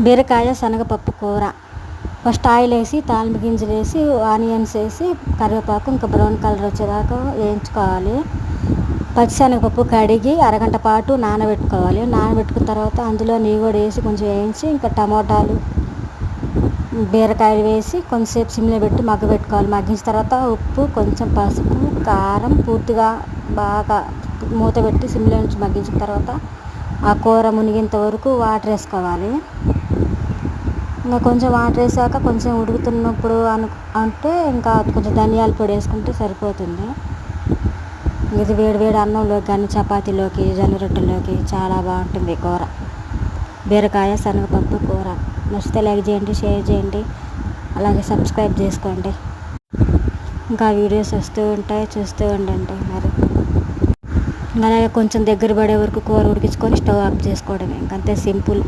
బీరకాయ శనగపప్పు కూర. ఫస్ట్ ఆయిల్ వేసి తాలింపు గింజలు వేసి ఆనియన్స్ వేసి కరివేపాకు ఇంకా బ్రౌన్ కలర్ వచ్చేదాకా వేయించుకోవాలి. పచ్చిశనగపప్పు కడిగి అరగంట పాటు నానబెట్టుకోవాలి. నానబెట్టుకున్న తర్వాత అందులో నెయ్యి కూడా వేసి కొంచెం వేయించి ఇంకా టమోటాలు బీరకాయలు వేసి కొంచెంసేపు సిమ్లో పెట్టి మగ్గబెట్టుకోవాలి. మగ్గించిన తర్వాత ఉప్పు కొంచెం పసుపు కారం పూర్తిగా బాగా మూత పెట్టి సిమ్లో నుంచి మగ్గించిన తర్వాత ఆ కూర మునిగేంత వరకు వాటర్ వేసుకోవాలి. ఇంకా కొంచెం వాటర్ వేసాక కొంచెం ఉడుకుతున్నప్పుడు అంటే ఇంకా కొంచెం ధనియాల పొడి వేసుకుంటే సరిపోతుంది. ఇది వేడి వేడి అన్నంలోకి కానీ చపాతీలోకి జొన్న రొట్టెలోకి చాలా బాగుంటుంది కూర. బీరకాయ శనగపప్పు కూర. నచ్చితే లైక్ చేయండి, షేర్ చేయండి, అలాగే సబ్స్క్రైబ్ చేసుకోండి. ఇంకా వీడియోస్ వస్తూ ఉంటాయి, చూస్తూ ఉండండి. మరి అలాగే కొంచెం దగ్గర పడే వరకు కూర ఉడికించుకొని స్టవ్ ఆఫ్ చేసుకోవడమే. ఇంకంతే, సింపుల్.